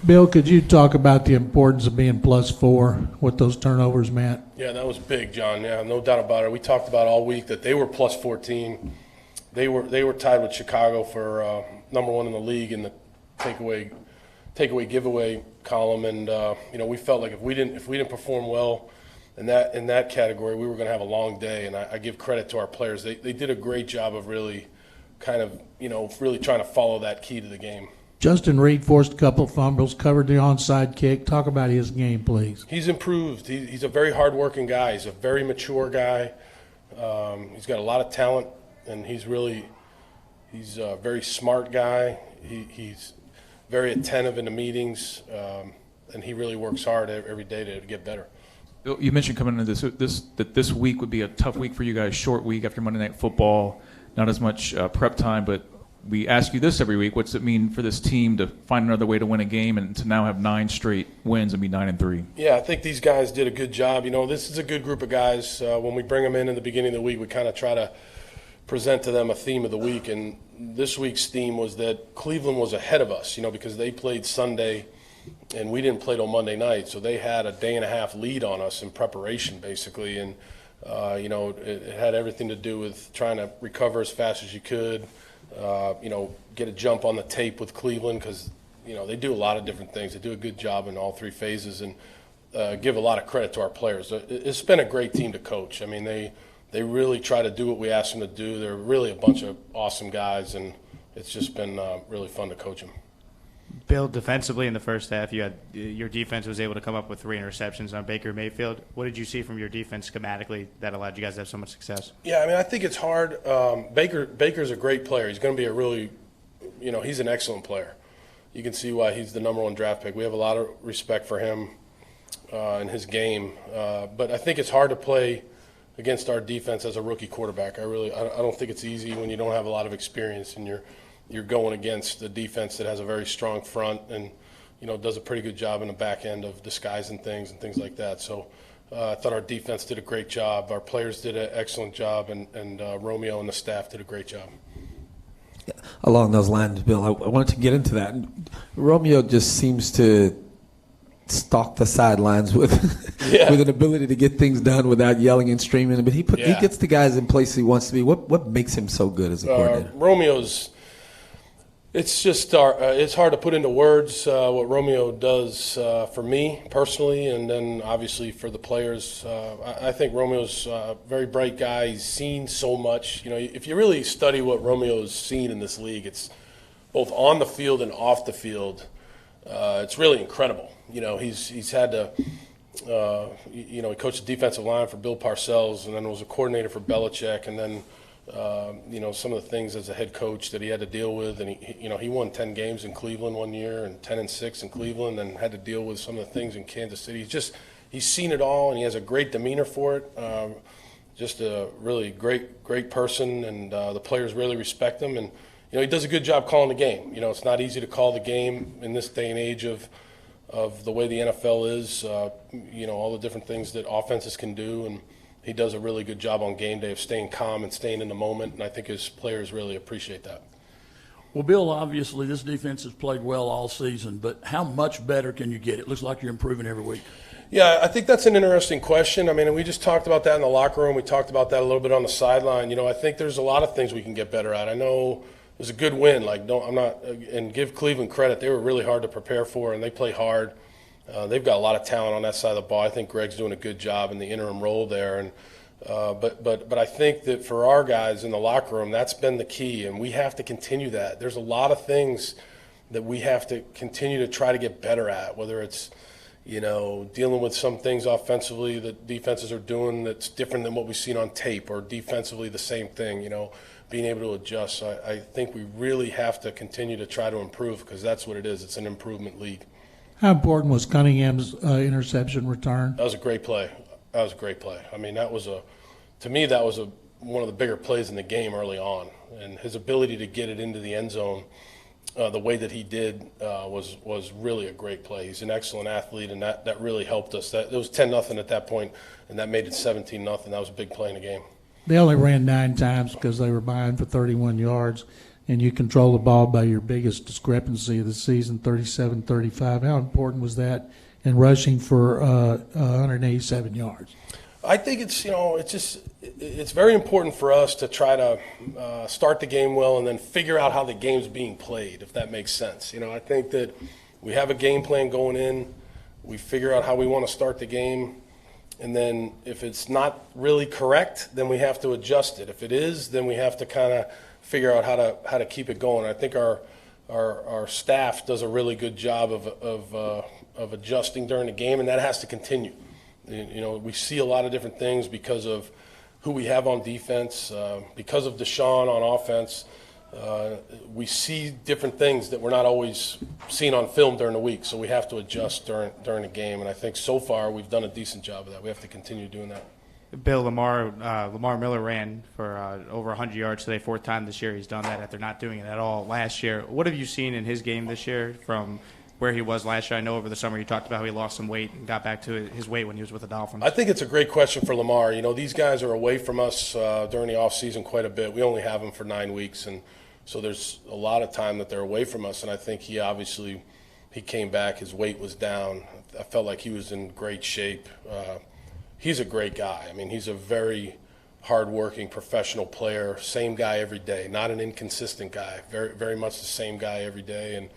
Bill, could you talk about the importance of being +4, what those turnovers meant? Yeah, that was big, John. Yeah, no doubt about it. We talked about all week that they were +14. They were tied with Chicago for number one in the league in the takeaway giveaway column, and we felt like if we didn't perform well in that category, we were going to have a long day. And I give credit to our players. They did a great job of really kind of really trying to follow that key to the game. Justin Reed forced a couple fumbles, covered the onside kick. Talk about his game, please. He's improved. He's a very hard-working guy. He's a very mature guy. He's got a lot of talent, and he's a very smart guy. He's very attentive in the meetings, and he really works hard every day to get better. Bill, you mentioned coming into this week would be a tough week for you guys, short week after Monday Night Football, not as much prep time, but we ask you this every week. What's it mean for this team to find another way to win a game and to now have 9 straight wins and be 9-3? Yeah, I think these guys did a good job. This is a good group of guys. When we bring them in the beginning of the week, we kind of try to present to them a theme of the week. And this week's theme was that Cleveland was ahead of us, because they played Sunday and we didn't play till Monday night. So they had a day and a half lead on us in preparation, basically. And, it had everything to do with trying to recover as fast as you could. Get a jump on the tape with Cleveland because, they do a lot of different things. They do a good job in all 3 phases and give a lot of credit to our players. It's been a great team to coach. I mean, they really try to do what we ask them to do. They're really a bunch of awesome guys, and it's just been really fun to coach them. Bill, defensively in the first half, your defense was able to come up with 3 interceptions on Baker Mayfield. What did you see from your defense schematically that allowed you guys to have so much success? Yeah, I mean, I think it's hard. Baker's a great player. He's going to be a really, he's an excellent player. You can see why he's the number 1 draft pick. We have a lot of respect for him and his game. But I think it's hard to play against our defense as a rookie quarterback. I don't think it's easy when you don't have a lot of experience and you're going against a defense that has a very strong front and does a pretty good job in the back end of disguising things and things like that. So I thought our defense did a great job. Our players did an excellent job, and Romeo and the staff did a great job. Along those lines, Bill, I wanted to get into that. Romeo just seems to stalk the sidelines with with an ability to get things done without yelling and screaming. But he gets the guys in place he wants to be. What makes him so good as a coordinator? Romeo's. It's just it's hard to put into words what Romeo does for me personally, and then obviously for the players. I think Romeo's a very bright guy. He's seen so much. If you really study what Romeo's seen in this league, it's both on the field and off the field. It's really incredible. He's had to. He coached the defensive line for Bill Parcells, and then was a coordinator for Belichick, and then. Some of the things as a head coach that he had to deal with, and he won 10 games in Cleveland one year and 10-6 in Cleveland, and had to deal with some of the things in Kansas City. He's seen it all, and he has a great demeanor for it. Just a really great person, and the players really respect him. And he does a good job calling the game. It's not easy to call the game in this day and age of the way the NFL is. All the different things that offenses can do, and he does a really good job on game day of staying calm and staying in the moment, and I think his players really appreciate that. Well, Bill, obviously this defense has played well all season, but how much better can you get? It looks like you're improving every week. Yeah, I think that's an interesting question. I mean, we just talked about that in the locker room. We talked about that a little bit on the sideline. I think there's a lot of things we can get better at. I know it was a good win. And give Cleveland credit. They were really hard to prepare for, and they play hard. They've got a lot of talent on that side of the ball. I think Greg's doing a good job in the interim role there. And but I think that for our guys in the locker room, that's been the key, and we have to continue that. There's a lot of things that we have to continue to try to get better at, whether it's dealing with some things offensively that defenses are doing that's different than what we've seen on tape, or defensively the same thing, being able to adjust. So I think we really have to continue to try to improve, because that's what it is. It's an improvement league. How important was Cunningham's interception return? That was a great play. I mean, to me, that was one of the bigger plays in the game early on. And his ability to get it into the end zone the way that he did was really a great play. He's an excellent athlete, and that really helped us. It was 10-0 at that point, and that made it 17-0. That was a big play in the game. They only ran 9 times because they were behind for 31 yards. and you control the ball by your biggest discrepancy of the season, 37-35. How important was that in rushing for 187 yards? I think it's very important for us to try to start the game well and then figure out how the game's being played, if that makes sense. I think that we have a game plan going in. We figure out how we want to start the game, and then if it's not really correct, then we have to adjust it. If it is, then we have to kind of figure out how to keep it going. I think our staff does a really good job of adjusting during the game, and that has to continue. We see a lot of different things because of who we have on defense, because of Deshaun on offense. We see different things that we're not always seeing on film during the week, so we have to adjust during the game. And I think so far we've done a decent job of that. We have to continue doing that. Bill, Lamar Miller ran for over 100 yards today, fourth time this year he's done that after not doing it at all last year. What have you seen in his game this year from where he was last year? I know over the summer you talked about how he lost some weight and got back to his weight when he was with the Dolphins. I think it's a great question for Lamar. These guys are away from us during the offseason quite a bit. We only have them for 9 weeks, and so there's a lot of time that they're away from us, and I think he came back, his weight was down. I felt like he was in great shape. He's a great guy. I mean, he's a very hardworking professional player, same guy every day, not an inconsistent guy, very, very much the same guy every day. And,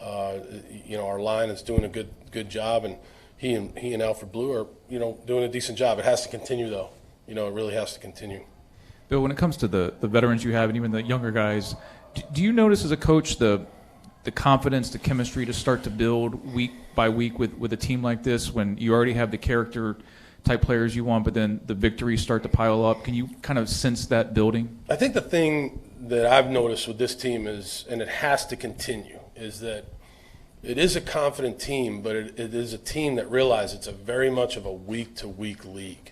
our line is doing a good job, and he and Alfred Blue are, doing a decent job. It has to continue, though. It really has to continue. Bill, when it comes to the veterans you have and even the younger guys, do you notice as a coach the confidence, the chemistry to start to build week by week with a team like this when you already have the character type players you want, but then the victories start to pile up? Can you kind of sense that building? I think the thing that I've noticed with this team is, and it has to continue, is that it is a confident team, but it is a team that realizes it's a very much of a week-to-week league.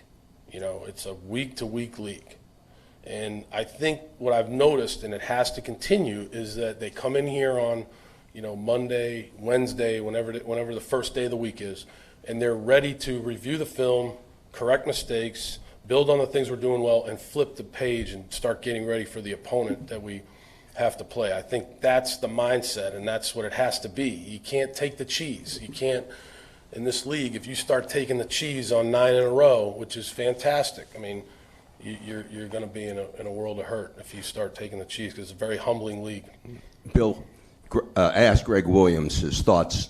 It's a week-to-week league. And I think what I've noticed, and it has to continue, is that they come in here on, Monday, Wednesday, whenever the first day of the week is, and they're ready to review the film, correct mistakes, build on the things we're doing well, and flip the page and start getting ready for the opponent that we have to play. I think that's the mindset, and that's what it has to be. You can't take the cheese. You can't, in this league, if you start taking the cheese on 9 in a row, which is fantastic, I mean, you're going to be in a world of hurt if you start taking the cheese, because it's a very humbling league. Bill, asked Greg Williams his thoughts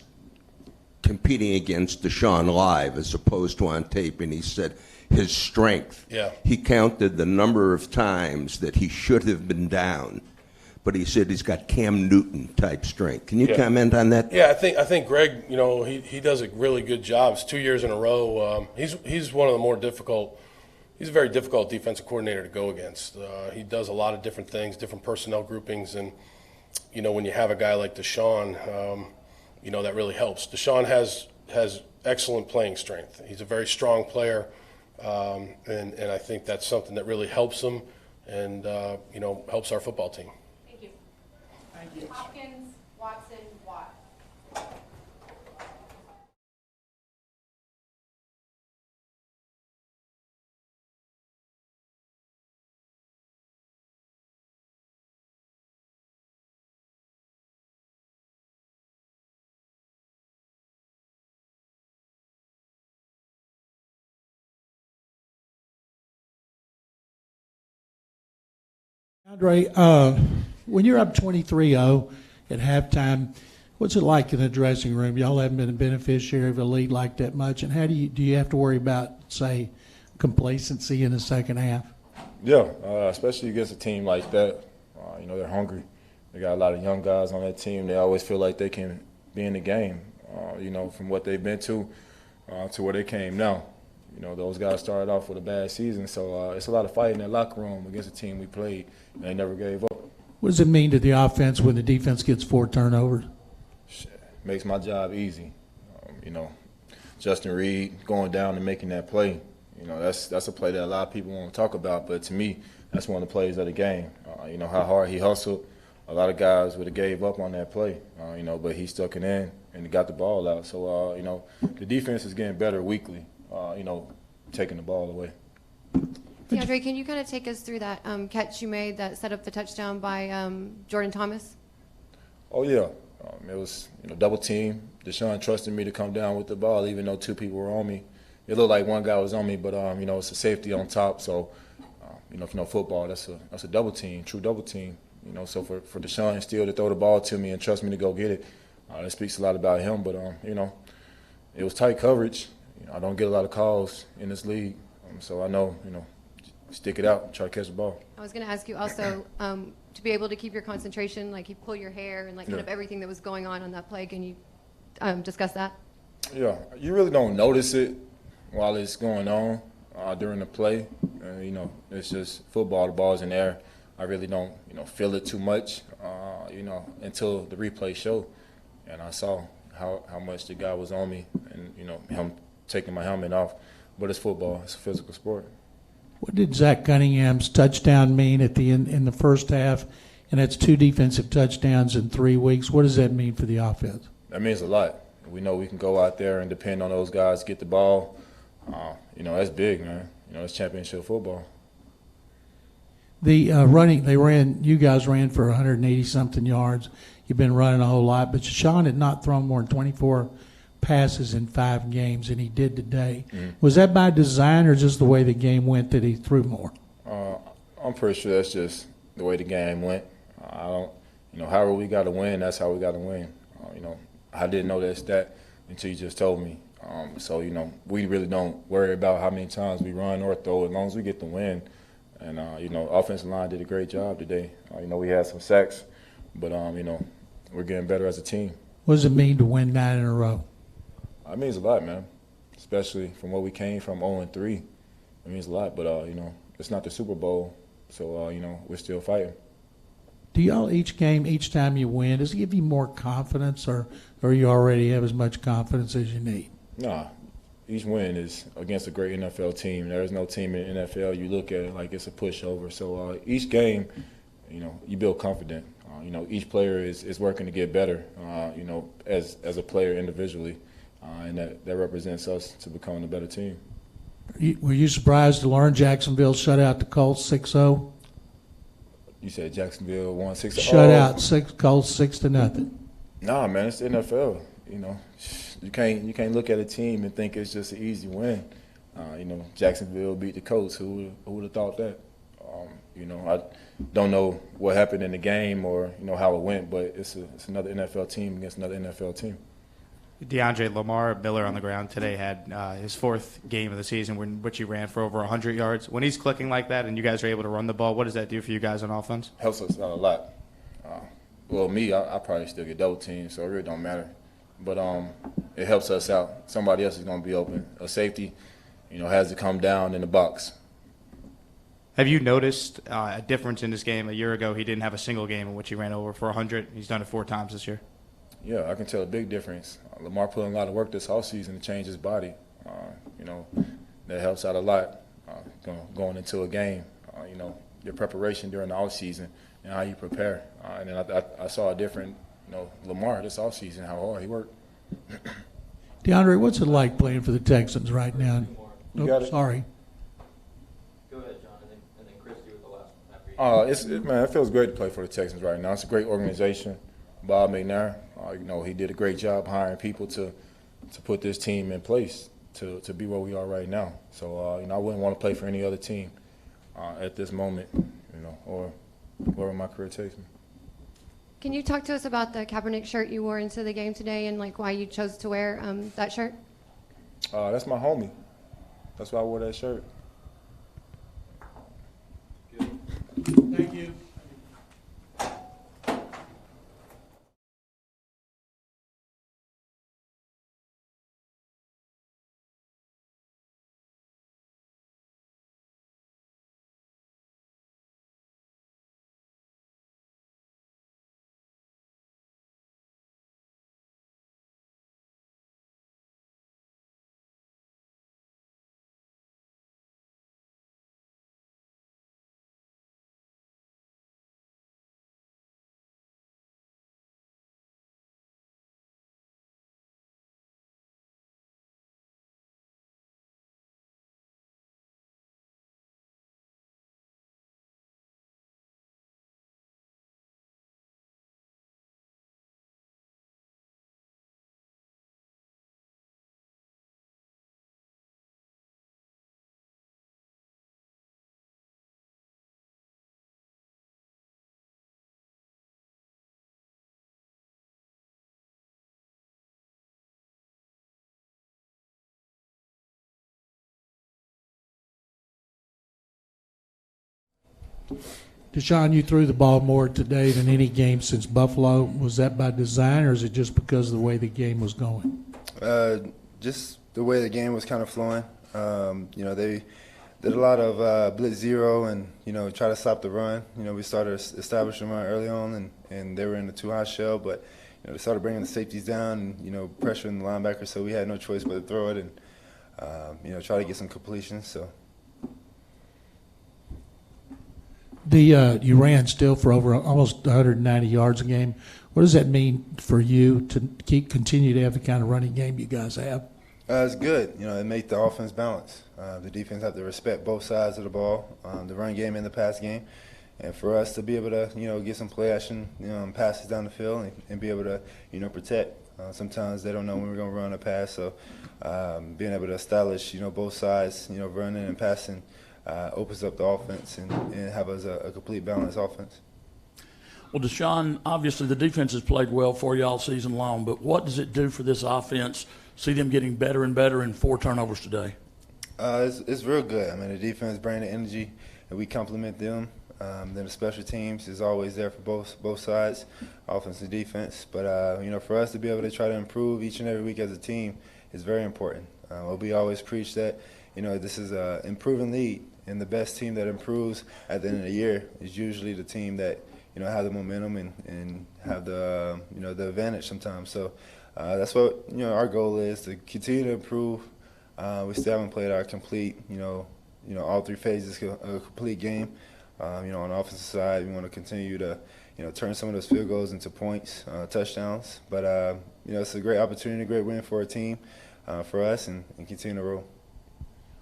competing against Deshaun live as opposed to on tape, and he said his strength. Yeah. He counted the number of times that he should have been down, but he said he's got Cam Newton type strength. Can you comment on that? Yeah, I think Greg, he does a really good job. It's 2 years in a row. He's one of the more difficult. He's a very difficult defensive coordinator to go against. He does a lot of different things, different personnel groupings, and when you have a guy like Deshaun, that really helps. Deshaun has excellent playing strength. He's a very strong player, and I think that's something that really helps him and helps our football team. Thank you. Thank you. Hopkins, Watson, Watt. Andre, when you're up 23-0 at halftime, what's it like in the dressing room? Y'all haven't been a beneficiary of a lead like that much, and how do you have to worry about, say, complacency in the second half? Yeah, especially against a team like that. They're hungry. They got a lot of young guys on that team. They always feel like they can be in the game, from what they've been to where they came now. Those guys started off with a bad season, so it's a lot of fight in that locker room against a team we played, and they never gave up. What does it mean to the offense when the defense gets 4 turnovers? Makes my job easy. Justin Reed going down and making that play, that's a play that a lot of people want to talk about, but to me, that's one of the plays of the game. How hard he hustled. A lot of guys would have gave up on that play, but he stuck it in and got the ball out. So, the defense is getting better weekly. Taking the ball away. DeAndre, can you kind of take us through that catch you made that set up the touchdown by Jordan Thomas? Oh yeah, it was double team. Deshaun trusted me to come down with the ball, even though two people were on me. It looked like one guy was on me, but it's a safety on top. So, if you know football, that's a double team, true double team. So for Deshaun still to throw the ball to me and trust me to go get it, that speaks a lot about him. But it was tight coverage. I don't get a lot of calls in this league, so I know stick it out, try to catch the ball. I was going to ask you also to be able to keep your concentration, like you pull your hair and like kind of everything that was going on that play. Can you discuss that? Yeah, you really don't notice it while it's going on during the play. It's just football. The ball's in the air. I really don't feel it too much. Until the replay show, and I saw how much the guy was on me, and him taking my helmet off. But it's football. It's a physical sport. What did Zach Cunningham's touchdown mean at the end in the first half? And that's 2 defensive touchdowns in 3 weeks. What does that mean for the offense? That means a lot. We know we can go out there and depend on those guys, get the ball. That's big, man. It's championship football. The you guys ran for 180-something yards. You've been running a whole lot, but Sean had not thrown more than 24 passes in 5 games, and he did today. Mm-hmm. Was that by design or just the way the game went that he threw more? I'm pretty sure that's just the way the game went. I don't, however we got to win, that's how we got to win. I didn't know that stat until you just told me. So we really don't worry about how many times we run or throw as long as we get the win. And, offensive line did a great job today. We had some sacks, but, we're getting better as a team. What does it mean to win 9 in a row? It means a lot, man, especially from where we came from 0-3. It means a lot, but, it's not the Super Bowl, so, we're still fighting. Do y'all each time you win, does it give you more confidence, or you already have as much confidence as you need? Nah. Each win is against a great NFL team. There is no team in the NFL you look at it like it's a pushover. So each game, you build confidence. Each player is working to get better, as a player individually, and that represents us to becoming a better team. Were you surprised to learn Jacksonville shut out the Colts 6-0? You said Jacksonville won 6-0? Shut out Colts 6-0. Nah, man, it's the NFL. You can't look at a team and think it's just an easy win. Jacksonville beat the Colts. Who would have thought that? I don't know what happened in the game or how it went, but it's another NFL team against another NFL team. DeAndre, Lamar Miller on the ground today had his 4th game of the season in which he ran for over 100 yards. When he's clicking like that and you guys are able to run the ball, what does that do for you guys on offense? Helps us out a lot. Me, I probably still get double teamed, so it really don't matter. But it helps us out. Somebody else is going to be open. A safety, has to come down in the box. Have you noticed a difference in this game? A year ago, he didn't have a single game in which he ran over for 100. He's done it 4 times this year. Yeah, I can tell a big difference. Lamar put in a lot of work this offseason to change his body. That helps out a lot going into a game. Your preparation during the offseason and how you prepare. And then I saw a different, Lamar this offseason, how hard he worked. DeAndre, what's it like playing for the Texans right now? Sorry. Go ahead, John, and then Chris do it the last one. It feels great to play for the Texans right now. It's a great organization. Bob McNair, he did a great job hiring people to put this team in place to be where we are right now. So, I wouldn't want to play for any other team at this moment, or wherever my career takes me. Can you talk to us about the Kaepernick shirt you wore into the game today and why you chose to wear that shirt? That's my homie. That's why I wore that shirt. Thank you. Deshaun, you threw the ball more today than any game since Buffalo. Was that by design, or is it just because of the way the game was going? Just the way the game was kind of flowing. They did a lot of blitz zero and, try to stop the run. We started establishing the run early on, and they were in the too high shell, but they started bringing the safeties down and, pressuring the linebackers, so we had no choice but to throw it and, try to get some completions. So. You ran still for over almost 190 yards a game. What does that mean for you to continue to have the kind of running game you guys have? It's good. It makes the offense balance. The defense have to respect both sides of the ball, the run game and the pass game. And for us to be able to, get some play action, passes down the field and be able to, protect. Sometimes they don't know when we're going to run or pass. So being able to establish, both sides, running and passing, opens up the offense and have us a complete balanced offense. Well, Deshaun, obviously the defense has played well for you all season long, but what does it do for this offense, see them getting better and better and 4 turnovers today? It's real good. I mean, the defense brings the energy, and we complement them. Then the special teams is always there for both sides, offense and defense. But, for us to be able to try to improve each and every week as a team is very important. We always preach that, this is an improving league, and the best team that improves at the end of the year is usually the team that, have the momentum and have the, the advantage sometimes. So that's what, our goal is, to continue to improve. We still haven't played our complete, all 3 phases of a complete game. On the offensive side, we want to continue to, turn some of those field goals into points, touchdowns. But, it's a great opportunity, a great win for our team, for us, and continue to roll.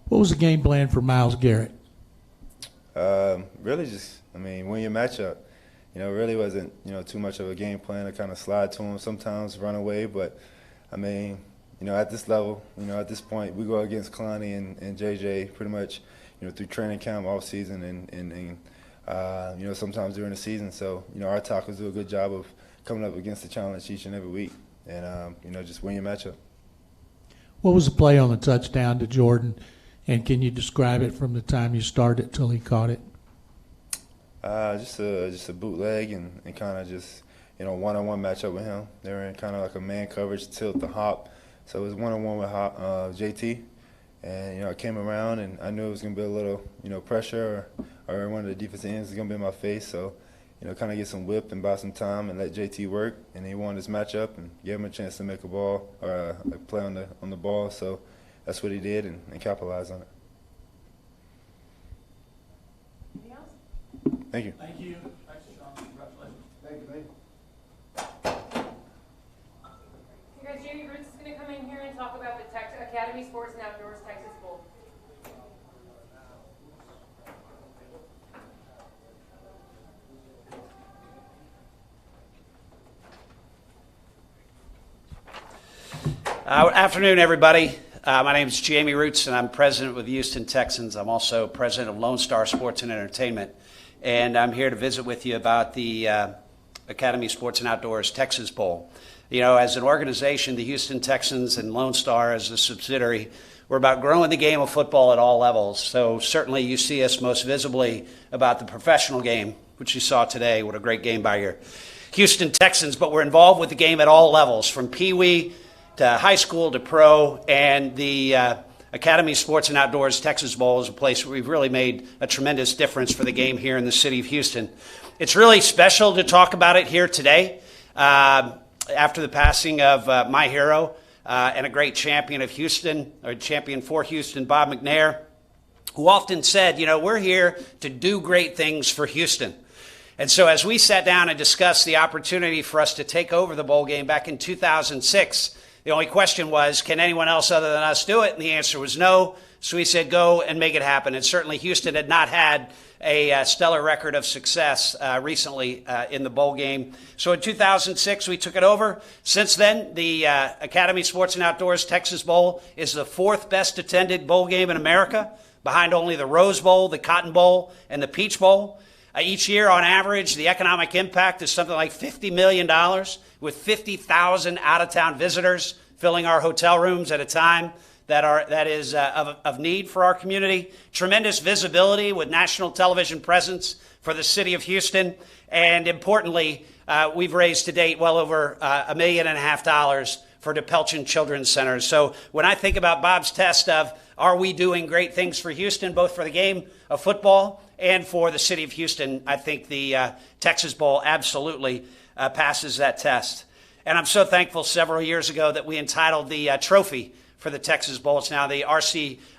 What was the game plan for Myles Garrett? Really just, win your matchup. Really wasn't, too much of a game plan to kind of slide to him, sometimes run away. But, at this level, at this point, we go against Kalani and JJ pretty much, through training camp, off season, and sometimes during the season. So, our tackles do a good job of coming up against the challenge each and every week, and just win your matchup. What was the play on the touchdown to Jordan, and can you describe it from the time you started till he caught it? Just a bootleg and kind of just one-on-one matchup with him. They were in kind of like a man coverage tilt to hop, so it was one-on-one with JT. And, I came around and I knew it was going to be a little, pressure or one of the defensive ends was going to be in my face. So, kind of get some whip and buy some time and let JT work. And he won this matchup and gave him a chance to make a ball or a play on the ball. So that's what he did and capitalized on it. Anything else? Thank you. Thank you. Thanks, Deshaun. Congratulations. Thank you. Okay, guys, Jamie Roots is going to come in here and talk about the Academy Sports and Outdoors Texas Bowl. Afternoon, everybody. My name is Jamie Roots, and I'm president with the Houston Texans. I'm also president of Lone Star Sports and Entertainment, and I'm here to visit with you about the Academy Sports and Outdoors Texas Bowl. As an organization, the Houston Texans and Lone Star as a subsidiary, we're about growing the game of football at all levels. So certainly you see us most visibly about the professional game, which you saw today. What a great game by your Houston Texans. But we're involved with the game at all levels, from Pee-wee to high school to pro. And the Academy Sports and Outdoors Texas Bowl is a place where we've really made a tremendous difference for the game here in the city of Houston. It's really special to talk about it here today. After the passing of my hero and a great champion of Houston, or champion for Houston, Bob McNair, who often said, we're here to do great things for Houston. And so as we sat down and discussed the opportunity for us to take over the bowl game back in 2006, the only question was, can anyone else other than us do it? And the answer was no. So we said, go and make it happen. And certainly Houston had not had a stellar record of success recently in the bowl game. So in 2006, we took it over. Since then, the Academy Sports and Outdoors Texas Bowl is the 4th best attended bowl game in America, behind only the Rose Bowl, the Cotton Bowl, and the Peach Bowl. Each year, on average, the economic impact is something like $50 million, with 50,000 out-of-town visitors filling our hotel rooms at a time that is of need for our community. Tremendous visibility with national television presence for the city of Houston. And importantly, we've raised to date well over $1.5 million for DePelchin Children's Centers. So when I think about Bob's test of are we doing great things for Houston, both for the game of football and for the city of Houston, I think the Texas Bowl absolutely passes that test. And I'm so thankful several years ago that we entitled the trophy for the Texas Bowl. It's now the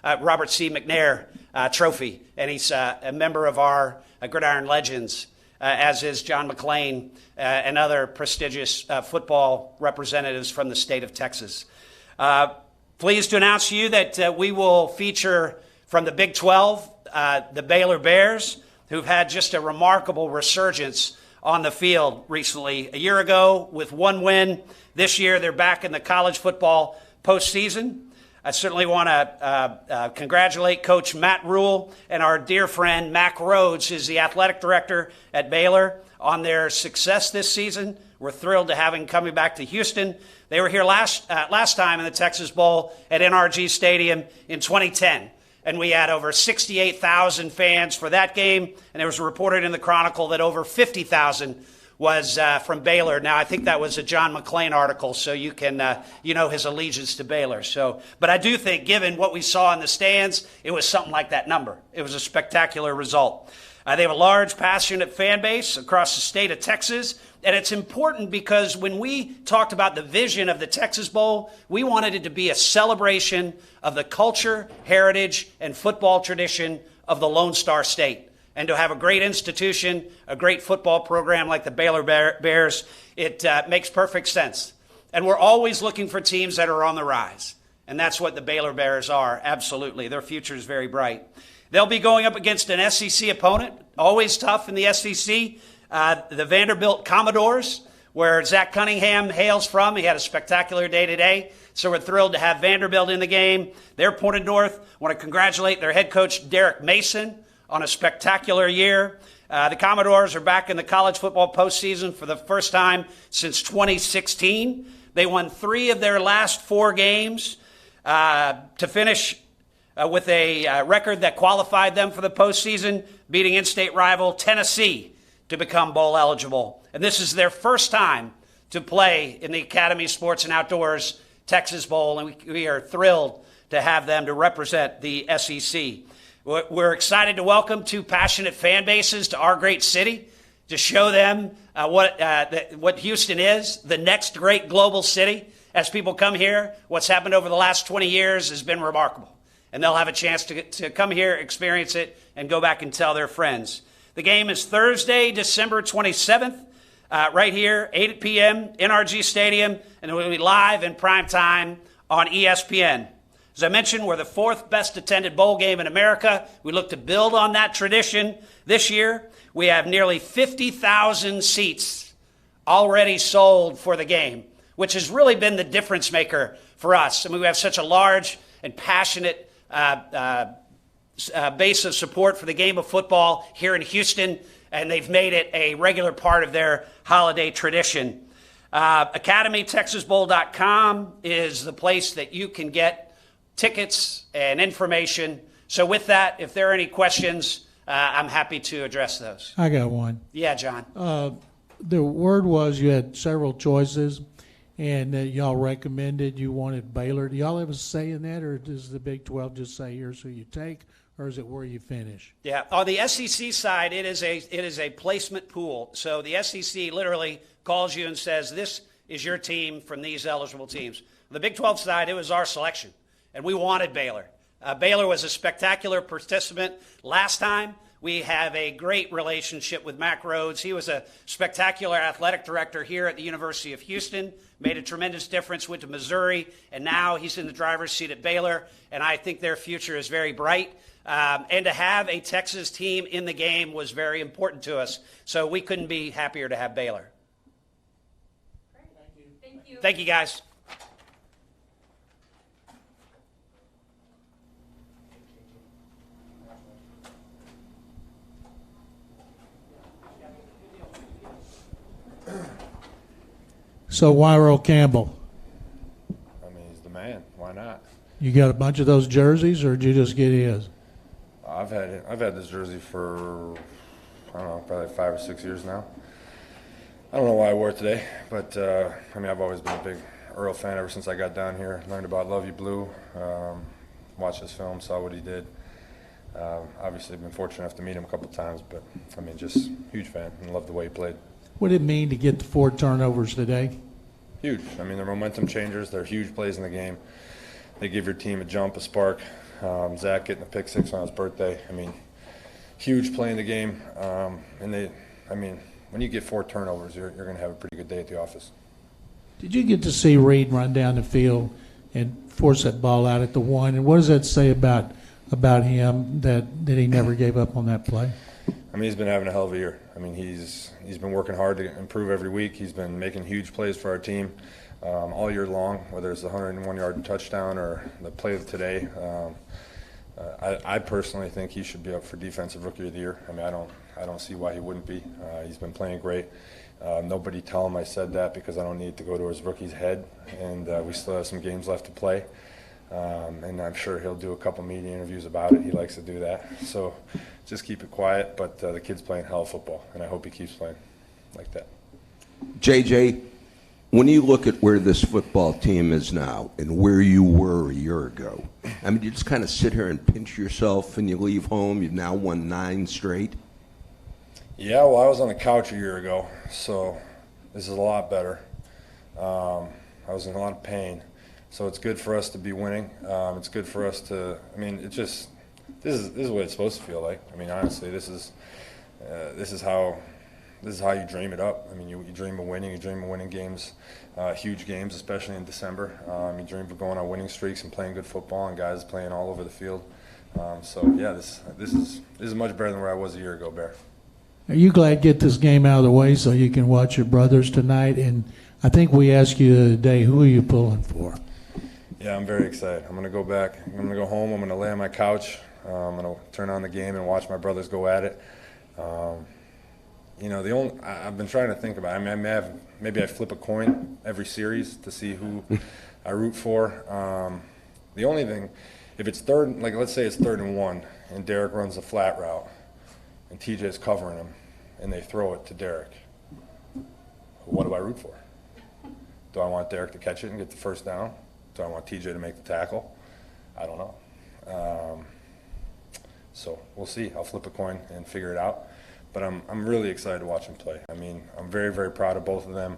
Robert C. McNair Trophy, and he's a member of our Gridiron Legends, as is John McClain and other prestigious football representatives from the state of Texas. Pleased to announce to you that we will feature from the Big 12, the Baylor Bears, who've had just a remarkable resurgence on the field recently. A year ago with one win. This year they're back in the college football postseason. I certainly want to congratulate Coach Matt Rule and our dear friend Mac Rhodes, who's the athletic director at Baylor, on their success this season. We're thrilled to have him coming back to Houston. They were here last time in the Texas Bowl at NRG Stadium in 2010. And we had over 68,000 fans for that game. And it was reported in the Chronicle that over 50,000 was from Baylor. Now, I think that was a John McClain article, so you can, his allegiance to Baylor. But I do think, given what we saw in the stands, it was something like that number. It was a spectacular result. They have a large, passionate fan base across the state of Texas. And it's important because when we talked about the vision of the Texas Bowl, we wanted it to be a celebration of the culture, heritage, and football tradition of the Lone Star State. And to have a great institution, a great football program like the Baylor Bears, it makes perfect sense. And we're always looking for teams that are on the rise. And that's what the Baylor Bears are, absolutely. Their future is very bright. They'll be going up against an SEC opponent, always tough in the SEC, the Vanderbilt Commodores, where Zach Cunningham hails from. He had a spectacular day today, so we're thrilled to have Vanderbilt in the game. They're pointed north. I want to congratulate their head coach, Derek Mason, on a spectacular year. The Commodores are back in the college football postseason for the first time since 2016. They won 3 of their last 4 games to finish with a record that qualified them for the postseason, beating in-state rival Tennessee to become bowl eligible. And this is their first time to play in the Academy Sports and Outdoors Texas Bowl, and we are thrilled to have them to represent the SEC. We're excited to welcome 2 passionate fan bases to our great city to show them what Houston is, the next great global city. As people come here, what's happened over the last 20 years has been remarkable. And they'll have a chance to come here, experience it, and go back and tell their friends. The game is Thursday, December 27th, right here, 8 p.m., NRG Stadium, and it will be live in prime time on ESPN. As I mentioned, we're the 4th best attended bowl game in America. We look to build on that tradition this year. We have nearly 50,000 seats already sold for the game, which has really been the difference maker for us. I mean, we have such a large and passionate base of support for the game of football here in Houston, and they've made it a regular part of their holiday tradition. AcademyTexasBowl.com is the place that you can get tickets and information. So with that, if there are any questions, I'm happy to address those. I got one. Yeah, John. The word was you had several choices, and y'all recommended you wanted Baylor. Do y'all have a say in that, or does the Big 12 just say here's who you take, or is it where you finish? Yeah, on the SEC side, it is a placement pool. So the SEC literally calls you and says, this is your team from these eligible teams. On the Big 12 side, it was our selection, and we wanted Baylor. Baylor was a spectacular participant last time. We have a great relationship with Mac Rhodes. He was a spectacular athletic director here at the University of Houston, made a tremendous difference, went to Missouri, and now he's in the driver's seat at Baylor, and I think their future is very bright. And to have a Texas team in the game was very important to us, so we couldn't be happier to have Baylor. Thank you. Thank you, guys. So why Earl Campbell? I mean, he's the man. Why not? You got a bunch of those jerseys, or did you just get his? I've had this jersey for, I don't know, probably 5 or 6 years now. I don't know why I wore it today, but I mean, I've always been a big Earl fan ever since I got down here. Learned about Love You Blue, watched his film, saw what he did. Obviously, I've been fortunate enough to meet him a couple times, but I mean, just huge fan and love the way he played. What did it mean to get the 4 turnovers today? Huge. I mean, they're momentum changers. They're huge plays in the game. They give your team a jump, a spark. Zach getting a pick 6 on his birthday. I mean, huge play in the game. I mean, when you get 4 turnovers, you're going to have a pretty good day at the office. Did you get to see Reed run down the field and force that ball out at the 1? And what does that say about him that he never gave up on that play? I mean, he's been having a hell of a year. I mean, he's been working hard to improve every week. He's been making huge plays for our team all year long, whether it's the 101-yard touchdown or the play of today. I personally think he should be up for Defensive Rookie of the Year. I mean, I don't see why he wouldn't be. He's been playing great. Nobody tell him I said that because I don't need to go to his rookie's head, and we still have some games left to play. And I'm sure he'll do a couple media interviews about it. He likes to do that. So just keep it quiet. But the kid's playing hell of football, and I hope he keeps playing like that. JJ, when you look at where this football team is now and where you were a year ago, I mean, you just kind of sit here and pinch yourself and you leave home. You've now won 9 straight. Yeah, well, I was on the couch a year ago, so this is a lot better. I was in a lot of pain. So it's good for us to be winning. It's good for us to. I mean, it just this is what it's supposed to feel like. I mean, honestly, this is how you dream it up. I mean, you dream of winning. You dream of winning games, huge games, especially in December. You dream of going on winning streaks and playing good football, and guys playing all over the field. So yeah, this is much better than where I was a year ago, Bear. Are you glad to get this game out of the way so you can watch your brothers tonight? And I think we asked you the other day, who are you pulling for? Yeah, I'm very excited. I'm going to go back. I'm going to go home. I'm going to lay on my couch. I'm going to turn on the game and watch my brothers go at it. You know, I've been trying to think about it. I mean, maybe I flip a coin every series to see who I root for. The only thing, if it's third, like let's say it's 3rd and 1, and Derek runs a flat route, and TJ's covering him, and they throw it to Derek, what do I root for? Do I want Derek to catch it and get the first down? Do I want TJ to make the tackle? I don't know. So we'll see. I'll flip a coin and figure it out. But I'm really excited to watch them play. I mean, I'm very, very proud of both of them.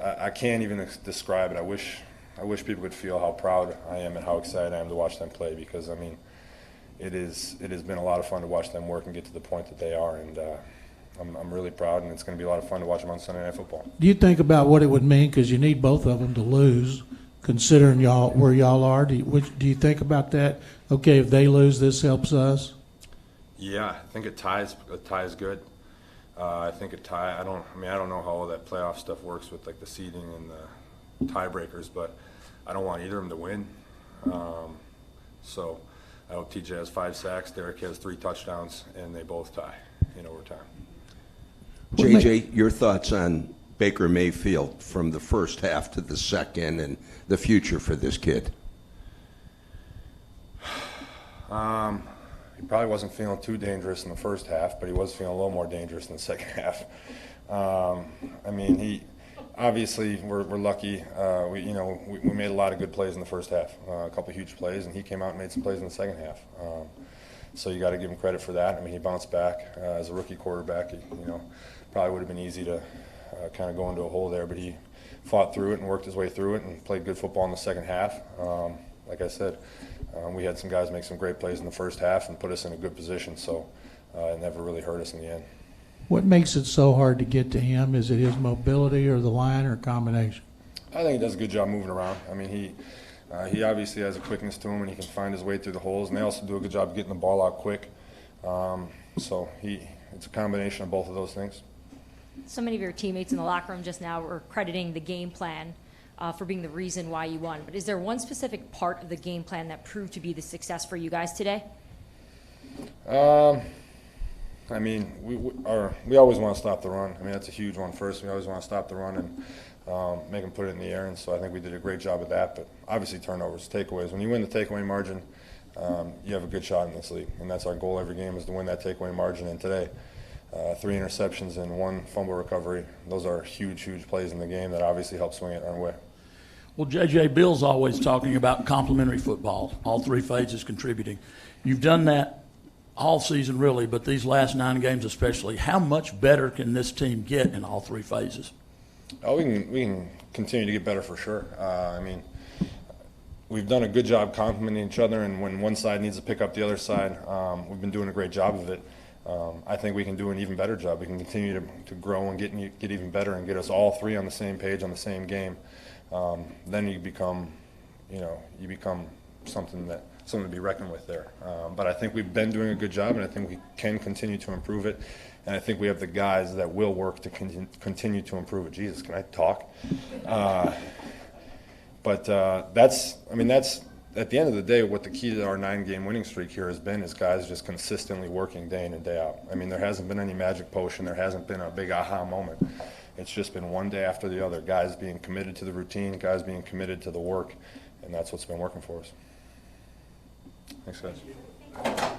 I can't even describe it. I wish people could feel how proud I am and how excited I am to watch them play, because I mean, it has been a lot of fun to watch them work and get to the point that they are, and I'm really proud, and it's going to be a lot of fun to watch them on Sunday Night Football. Do you think about what it would mean, because you need both of them to lose, considering where y'all are? Do you think about that? Okay, if they lose, this helps us. Yeah, I think a tie is good. I think a tie. I don't know how all that playoff stuff works with like the seeding and the tiebreakers, but I don't want either of them to win. So I hope TJ has 5 sacks, Derek has 3 touchdowns, and they both tie in overtime. JJ, your thoughts on Baker Mayfield from the first half to the second and the future for this kid? He probably wasn't feeling too dangerous in the first half, but he was feeling a little more dangerous in the second half. I mean, obviously we're lucky. We made a lot of good plays in the first half, a couple of huge plays, and he came out and made some plays in the second half. So you got to give him credit for that. I mean, he bounced back as a rookie quarterback. Probably would have been easy to kind of go into a hole there, but he fought through it and worked his way through it and played good football in the second half. Like I said, we had some guys make some great plays in the first half and put us in a good position, so it never really hurt us in the end. What makes it so hard to get to him? Is it his mobility or the line or a combination? I think he does a good job moving around. I mean, he obviously has a quickness to him, and he can find his way through the holes, and they also do a good job of getting the ball out quick. So it's a combination of both of those things. So many of your teammates in the locker room just now were crediting the game plan for being the reason why you won. But is there one specific part of the game plan that proved to be the success for you guys today? I mean, we always want to stop the run. I mean, that's a huge one first. We always want to stop the run, and make them put it in the air, and so I think we did a great job of that. But obviously turnovers, takeaways. When you win the takeaway margin, you have a good shot in this league, and that's our goal every game is to win that takeaway margin. And today, 3 interceptions and 1 fumble recovery, those are huge, huge plays in the game that obviously help swing it our way. Well, J.J. Bill's always talking about complementary football, all 3 phases contributing. You've done that all season, really, but these last 9 games especially. How much better can this team get in all 3 phases? Oh, we can continue to get better for sure. I mean, we've done a good job complementing each other, and when one side needs to pick up the other side, we've been doing a great job of it. I think we can do an even better job. We can continue to grow and get even better and get us all 3 on the same page on the same game. Then you become something to be reckoned with there. But I think we've been doing a good job, and I think we can continue to improve it. And I think we have the guys that will work to continue to improve it. Jesus, can I talk? But that's at the end of the day, what the key to our 9-game winning streak here has been is guys just consistently working day in and day out. I mean, there hasn't been any magic potion. There hasn't been a big aha moment. It's just been one day after the other, guys being committed to the routine, guys being committed to the work, and that's what's been working for us. Thanks, guys.